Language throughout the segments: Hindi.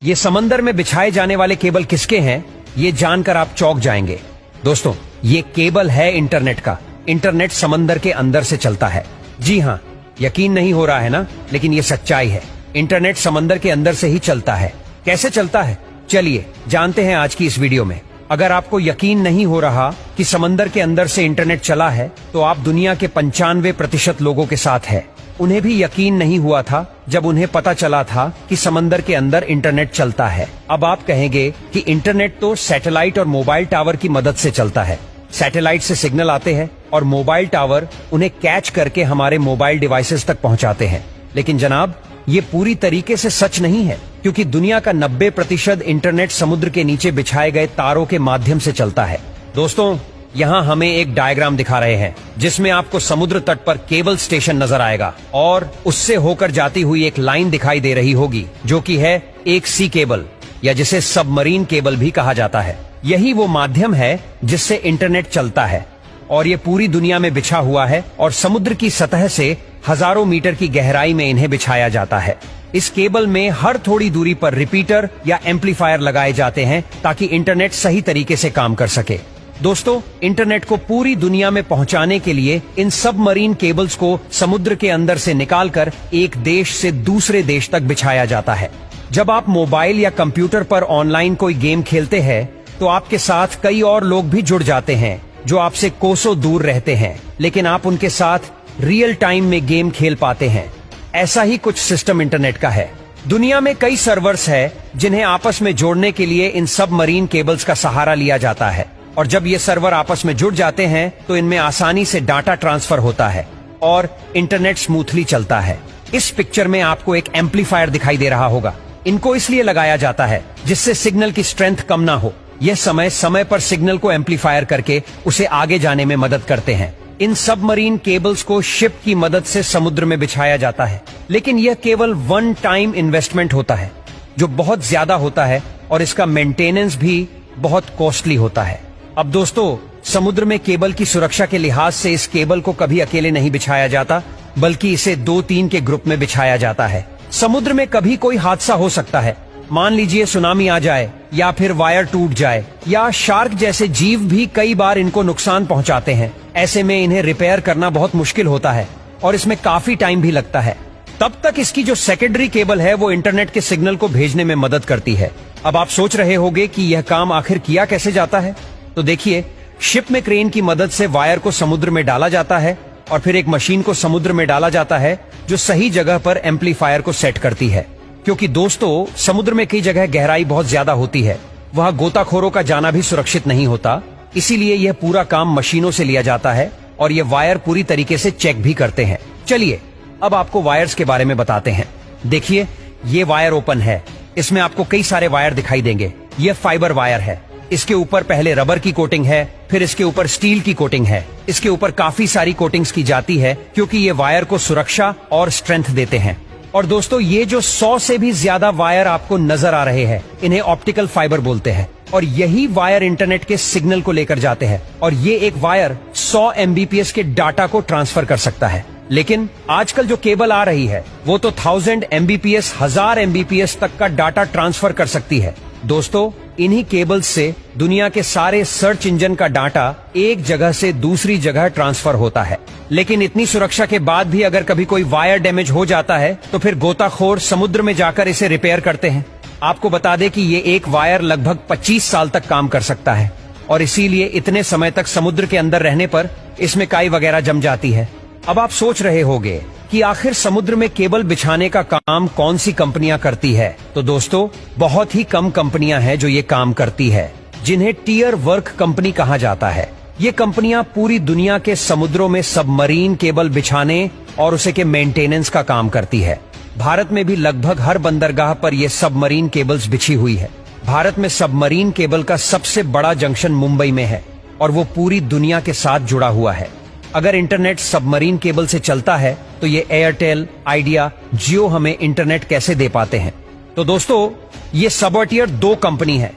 ये समंदर में बिछाए जाने वाले केबल किसके हैं, ये जानकर आप चौंक जाएंगे। दोस्तों, ये केबल है इंटरनेट का। इंटरनेट समंदर के अंदर से चलता है। जी हाँ, यकीन नहीं हो रहा है ना, लेकिन ये सच्चाई है। इंटरनेट समंदर के अंदर से ही चलता है। कैसे चलता है, चलिए जानते हैं आज की इस वीडियो में। अगर आपको यकीन नहीं हो रहा कि समंदर के अंदर से इंटरनेट चला है, तो आप दुनिया के 95% लोगों के साथ है। उन्हें भी यकीन नहीं हुआ था जब उन्हें पता चला था कि समंदर के अंदर इंटरनेट चलता है। अब आप कहेंगे कि इंटरनेट तो सैटेलाइट और मोबाइल टावर की मदद से चलता है। सैटेलाइट से सिग्नल आते हैं और मोबाइल टावर उन्हें कैच करके हमारे मोबाइल डिवाइसेस तक पहुंचाते हैं। लेकिन जनाब, ये पूरी तरीके से सच नहीं है, क्योंकि दुनिया का 90% इंटरनेट समुद्र के नीचे बिछाए गए तारों के माध्यम से चलता है। दोस्तों, यहाँ हमें एक डायग्राम दिखा रहे हैं जिसमें आपको समुद्र तट पर केबल स्टेशन नजर आएगा और उससे होकर जाती हुई एक लाइन दिखाई दे रही होगी, जो कि है एक सी केबल, या जिसे सबमरीन केबल भी कहा जाता है। यही वो माध्यम है जिससे इंटरनेट चलता है और ये पूरी दुनिया में बिछा हुआ है और समुद्र की सतह से हजारों मीटर की गहराई में इन्हें बिछाया जाता है। इस केबल में हर थोड़ी दूरी पर रिपीटर या एम्पलीफायर लगाए जाते हैं ताकि इंटरनेट सही तरीके से काम कर सके। दोस्तों, इंटरनेट को पूरी दुनिया में पहुंचाने के लिए इन सबमरीन केबल्स को समुद्र के अंदर से निकालकर एक देश से दूसरे देश तक बिछाया जाता है। जब आप मोबाइल या कंप्यूटर पर ऑनलाइन कोई गेम खेलते हैं, तो आपके साथ कई और लोग भी जुड़ जाते हैं जो आपसे कोसों दूर रहते हैं, लेकिन आप उनके साथ रियल टाइम में गेम खेल पाते हैं। ऐसा ही कुछ सिस्टम इंटरनेट का है। दुनिया में कई सर्वर्स है जिन्हें आपस में जोड़ने के लिए इन सबमरीन केबल्स का सहारा लिया जाता है, और जब ये सर्वर आपस में जुड़ जाते हैं तो इनमें आसानी से डाटा ट्रांसफर होता है और इंटरनेट स्मूथली चलता है। इस पिक्चर में आपको एक एम्पलीफायर दिखाई दे रहा होगा। इनको इसलिए लगाया जाता है जिससे सिग्नल की स्ट्रेंथ कम ना हो। यह समय समय पर सिग्नल को एम्पलीफायर करके उसे आगे जाने में मदद करते हैं। इन सबमरीन केबल्स को शिप की मदद से समुद्र में बिछाया जाता है, लेकिन यह केवल वन टाइम इन्वेस्टमेंट होता है जो बहुत ज्यादा होता है और इसका मेंटेनेंस भी बहुत कॉस्टली होता है। अब दोस्तों, समुद्र में केबल की सुरक्षा के लिहाज से इस केबल को कभी अकेले नहीं बिछाया जाता, बल्कि इसे 2-3 के ग्रुप में बिछाया जाता है। समुद्र में कभी कोई हादसा हो सकता है। मान लीजिए सुनामी आ जाए, या फिर वायर टूट जाए, या शार्क जैसे जीव भी कई बार इनको नुकसान पहुंचाते हैं। ऐसे में इन्हें रिपेयर करना बहुत मुश्किल होता है और इसमें काफी टाइम भी लगता है। तब तक इसकी जो सेकेंडरी केबल है वो इंटरनेट के सिग्नल को भेजने में मदद करती है। अब आप सोच रहे होंगे कि यह काम आखिर किया कैसे जाता है। तो देखिए, शिप में क्रेन की मदद से वायर को समुद्र में डाला जाता है और फिर एक मशीन को समुद्र में डाला जाता है जो सही जगह पर एम्पलीफायर को सेट करती है। क्योंकि दोस्तों, समुद्र में कई जगह गहराई बहुत ज्यादा होती है, वहां गोताखोरों का जाना भी सुरक्षित नहीं होता, इसीलिए यह पूरा काम मशीनों से लिया जाता है और ये वायर पूरी तरीके से चेक भी करते हैं। चलिए अब आपको वायर्स के बारे में बताते हैं। देखिए, ये वायर ओपन है। इसमें आपको कई सारे वायर दिखाई देंगे। ये फाइबर वायर है। इसके ऊपर पहले रबर की कोटिंग है, फिर इसके ऊपर स्टील की कोटिंग है। इसके ऊपर काफी सारी कोटिंग्स की जाती है क्योंकि ये वायर को सुरक्षा और स्ट्रेंथ देते हैं। और दोस्तों, ये जो 100 से भी ज्यादा वायर आपको नजर आ रहे हैं, इन्हें ऑप्टिकल फाइबर बोलते हैं और यही वायर इंटरनेट के सिग्नल को लेकर जाते हैं। और ये एक वायर 100 MBPS के डाटा को ट्रांसफर कर सकता है। लेकिन आजकल जो केबल आ रही है वो तो 1000 MBPS 1000 MBPS तक का डाटा ट्रांसफर कर सकती है। दोस्तों, इन्हीं केबल्स से दुनिया के सारे सर्च इंजन का डाटा एक जगह से दूसरी जगह ट्रांसफर होता है। लेकिन इतनी सुरक्षा के बाद भी अगर कभी कोई वायर डैमेज हो जाता है तो फिर गोताखोर समुद्र में जाकर इसे रिपेयर करते हैं। आपको बता दें कि ये एक वायर लगभग 25 साल तक काम कर सकता है और इसीलिए इतने समय तक समुद्र के अंदर रहने पर इसमें काई वगैरह जम जाती है। अब आप सोच रहे होंगे कि आखिर समुद्र में केबल बिछाने का काम कौन सी कंपनियां करती है। तो दोस्तों, बहुत ही कम कंपनियां हैं जो ये काम करती है, जिन्हें टियर वर्क कंपनी कहा जाता है। ये कंपनियां पूरी दुनिया के समुद्रों में सबमरीन केबल बिछाने और उसे के मेंटेनेंस का काम करती है। भारत में भी लगभग हर बंदरगाह पर यह सबमरीन केबल्स बिछी हुई है। भारत में सबमरीन केबल का सबसे बड़ा जंक्शन मुंबई में है और वो पूरी दुनिया के साथ जुड़ा हुआ है। अगर इंटरनेट सबमरीन केबल से चलता है तो ये एयरटेल, आइडिया, जियो हमें इंटरनेट कैसे दे पाते हैं। तो दोस्तों, ये सबॉर्टियर 2 कंपनी है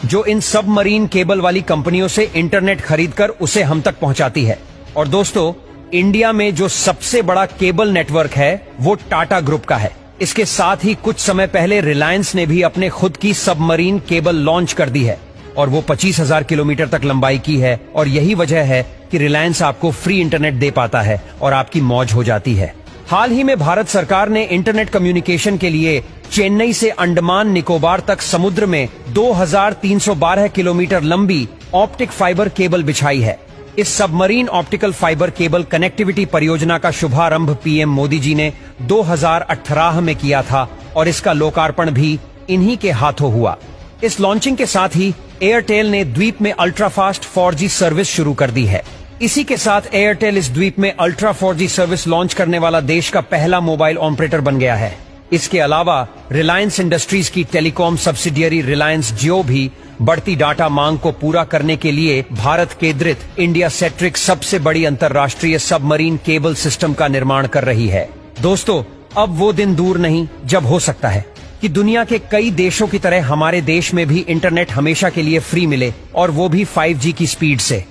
जो इन सबमरीन केबल वाली कंपनियों से इंटरनेट खरीदकर उसे हम तक पहुंचाती है। और दोस्तों, इंडिया में जो सबसे बड़ा केबल नेटवर्क है वो टाटा ग्रुप का है। इसके साथ ही कुछ समय पहले रिलायंस ने भी अपने खुद की सबमरीन केबल लॉन्च कर दी है और वो 25,000 किलोमीटर तक लंबाई की है और यही वजह है कि रिलायंस आपको फ्री इंटरनेट दे पाता है और आपकी मौज हो जाती है। हाल ही में भारत सरकार ने इंटरनेट कम्युनिकेशन के लिए चेन्नई से अंडमान निकोबार तक समुद्र में 2312 किलोमीटर लंबी ऑप्टिक फाइबर केबल बिछाई है। इस submarine optical fibre cable connectivity परियोजना का शुभारंभ पीएम मोदी जी ने 2018 में किया था और इसका लोकार्पण भी इन्हीं के हाथों हुआ। इस लॉन्चिंग के साथ ही एयरटेल ने द्वीप में अल्ट्रा फास्ट 4G सर्विस शुरू कर दी है। इसी के साथ एयरटेल इस द्वीप में अल्ट्रा 4G सर्विस लॉन्च करने वाला देश का पहला मोबाइल ऑपरेटर बन गया है। इसके अलावा रिलायंस इंडस्ट्रीज की टेलीकॉम सब्सिडियरी रिलायंस जियो भी बढ़ती डाटा मांग को पूरा करने के लिए भारत केंद्रित इंडिया सेट्रिक सबसे बड़ी अंतर्राष्ट्रीय सबमरीन केबल सिस्टम का निर्माण कर रही है। दोस्तों, अब वो दिन दूर नहीं जब हो सकता है कि दुनिया के कई देशों की तरह हमारे देश में भी इंटरनेट हमेशा के लिए फ्री मिले और वो भी 5G की स्पीड से।